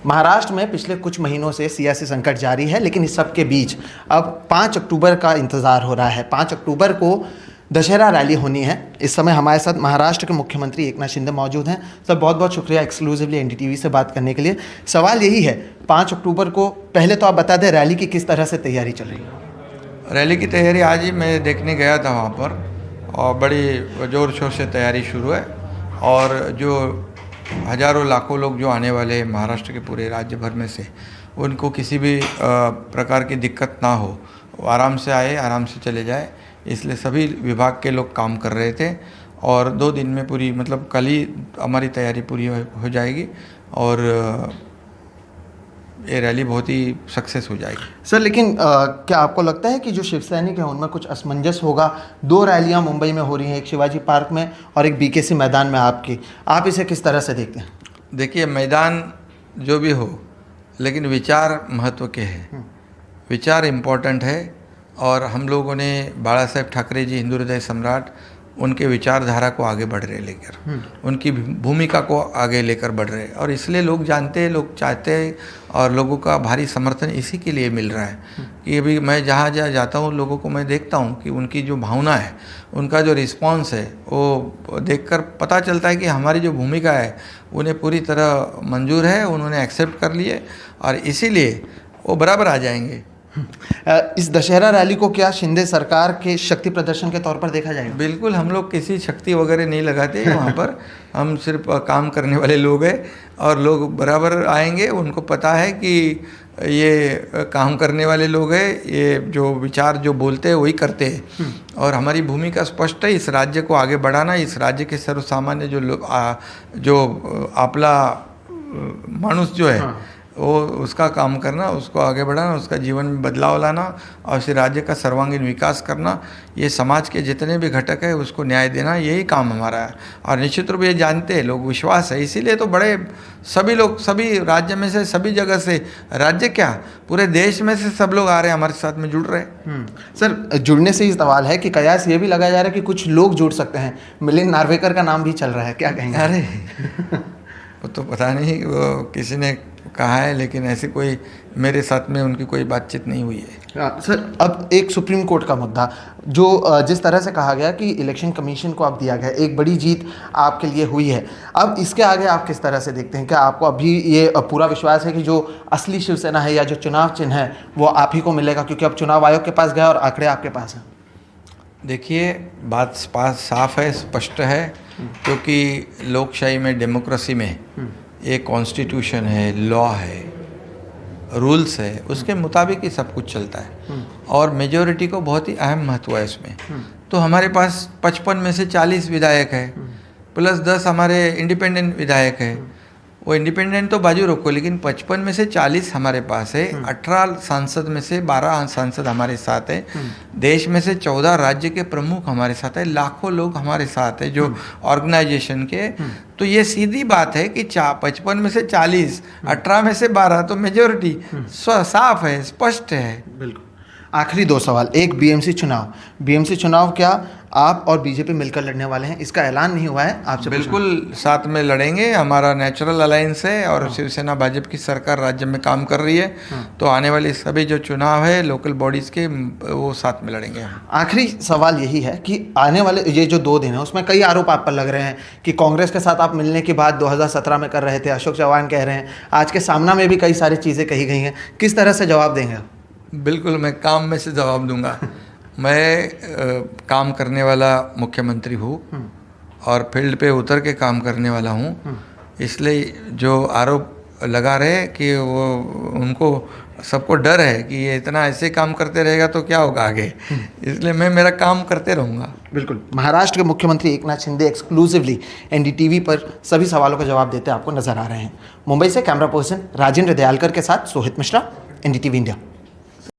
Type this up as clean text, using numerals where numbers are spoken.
महाराष्ट्र में पिछले कुछ महीनों से सियासी संकट जारी है, लेकिन इस सब के बीच अब 5 अक्टूबर का इंतज़ार हो रहा है। 5 अक्टूबर को दशहरा रैली होनी है। इस समय हमारे साथ महाराष्ट्र के मुख्यमंत्री एकनाथ शिंदे मौजूद हैं। सर, बहुत बहुत शुक्रिया एक्सक्लूसिवली एनडीटीवी से बात करने के लिए। सवाल यही है, 5 अक्टूबर को पहले तो आप बता दें रैली की किस तरह से तैयारी चल रही है? रैली की तैयारी आज ही मैं देखने गया था वहाँ पर, और बड़ी ज़ोर शोर से तैयारी शुरू है। और जो हज़ारों लाखों लोग जो आने वाले हैं महाराष्ट्र के पूरे राज्य भर में से, उनको किसी भी प्रकार की दिक्कत ना हो, वो आराम से आए, आराम से चले जाए, इसलिए सभी विभाग के लोग काम कर रहे थे। और 2 दिन में पूरी, मतलब कल ही हमारी तैयारी पूरी हो जाएगी और ये रैली बहुत ही सक्सेस हो जाएगी। सर, लेकिन क्या आपको लगता है कि जो शिव सैनिक हैं उनमें कुछ असमंजस होगा? 2 रैलियां मुंबई में हो रही हैं, एक शिवाजी पार्क में और एक बीकेसी मैदान में आपकी। आप इसे किस तरह से देखते हैं? देखिए, मैदान जो भी हो, लेकिन विचार महत्व के हैं। विचार इम्पोर्टेंट है, और हम लोगों ने बाला साहेब ठाकरे जी, हिंदू हृदय सम्राट, उनके विचारधारा को आगे बढ़ रहे लेकर, उनकी भूमिका को आगे लेकर बढ़ रहे, और इसलिए लोग जानते हैं, लोग चाहते हैं, और लोगों का भारी समर्थन इसी के लिए मिल रहा है कि अभी मैं जहाँ जाता हूँ लोगों को मैं देखता हूँ कि उनकी जो भावना है, उनका जो रिस्पांस है, वो देखकर पता चलता है कि हमारी जो भूमिका है उन्हें पूरी तरह मंजूर है, उन्होंने एक्सेप्ट कर लिए, और इसीलिए वो बराबर आ जाएंगे। इस दशहरा रैली को क्या शिंदे सरकार के शक्ति प्रदर्शन के तौर पर देखा जाएगा? बिल्कुल, हम लोग किसी शक्ति वगैरह नहीं लगाते वहाँ पर। हम सिर्फ काम करने वाले लोग हैं, और लोग बराबर आएंगे। उनको पता है कि ये काम करने वाले लोग हैं, ये जो विचार जो बोलते हैं वही करते हैं। और हमारी भूमिका स्पष्ट है, इस राज्य को आगे बढ़ाना, इस राज्य के सर्वसामान्य जो आपला मानुष जो है, वो उसका काम करना, उसको आगे बढ़ाना, उसका जीवन में बदलाव लाना, और इस राज्य का सर्वांगीण विकास करना, ये समाज के जितने भी घटक है उसको न्याय देना, यही काम हमारा है। और निश्चित रूप ये जानते हैं लोग, विश्वास है, इसीलिए तो बड़े सभी लोग, सभी राज्य में से, सभी जगह से, राज्य क्या पूरे देश में से सब लोग आ रहे हैं, हमारे साथ में जुड़ रहे हैं। सर, जुड़ने से ही सवाल है कि कयास ये भी लगाया जा रहा है कि कुछ लोग जुड़ सकते हैं। मिलिंद नार्वेकर का नाम भी चल रहा है, क्या कहेंगे? अरे वो तो पता नहीं, वो किसी ने कहा है, लेकिन ऐसी कोई मेरे साथ में उनकी कोई बातचीत नहीं हुई है। सर, अब एक सुप्रीम कोर्ट का मुद्दा, जो जिस तरह से कहा गया कि इलेक्शन कमीशन को अब दिया गया, एक बड़ी जीत आपके लिए हुई है। अब इसके आगे आप किस तरह से देखते हैं? क्या आपको अभी ये पूरा विश्वास है कि जो असली शिवसेना है या जो चुनाव चिन्ह है वो आप ही को मिलेगा, क्योंकि अब चुनाव आयोग के पास गया और आंकड़े आपके पास हैं? देखिए, बात साफ है, स्पष्ट है, क्योंकि लोकशाही में, डेमोक्रेसी में एक कॉन्स्टिट्यूशन है, लॉ है, रूल्स है, उसके मुताबिक ही सब कुछ चलता है। और मेजॉरिटी को बहुत ही अहम महत्व है इसमें। तो हमारे पास 55 में से 40 विधायक है, प्लस 10 हमारे इंडिपेंडेंट विधायक है। वो इंडिपेंडेंट तो बाजू रखो, लेकिन 55 में से 40 हमारे पास है। 18 सांसद में से 12 सांसद हमारे साथ है। देश में से 14 राज्य के प्रमुख हमारे साथ है। लाखों लोग हमारे साथ है जो ऑर्गेनाइजेशन के। तो ये सीधी बात है कि 55 में से 40, 18 में से 12, तो मेजोरिटी साफ है, स्पष्ट है। बिल्कुल। आखिरी 2 सवाल। एक, बीएमसी चुनाव क्या आप और बीजेपी मिलकर लड़ने वाले हैं? इसका ऐलान नहीं हुआ है, आपसे बिल्कुल साथ में लड़ेंगे, हमारा नेचुरल अलायंस है, और शिवसेना भाजपा की सरकार राज्य में काम कर रही है। तो आने वाले सभी जो चुनाव है लोकल बॉडीज़ के, वो साथ में लड़ेंगे। आखिरी सवाल यही है कि आने वाले ये जो 2 दिन है उसमें कई आरोप आप पर लग रहे हैं कि कांग्रेस के साथ आप मिलने की बात 2017 में कर रहे थे, अशोक चव्हाण कह रहे हैं, आज के सामना में भी कई सारी चीज़ें कही गई हैं। किस तरह से जवाब देंगे? बिल्कुल, मैं काम में से जवाब दूंगा। मैं काम करने वाला मुख्यमंत्री हूँ, और फील्ड पे उतर के काम करने वाला हूँ। इसलिए जो आरोप लगा रहे कि वो, उनको सबको डर है कि ये इतना ऐसे काम करते रहेगा तो क्या होगा आगे, इसलिए मैं मेरा काम करते रहूँगा। बिल्कुल। महाराष्ट्र के मुख्यमंत्री एकनाथ शिंदे एक्सक्लूसिवली एनडीटीवी पर सभी सवालों का जवाब देते आपको नजर आ रहे हैं। मुंबई से कैमरा पर्सन राजेंद्र दयालकर के साथ सोहित मिश्रा, एनडीटीवी इंडिया।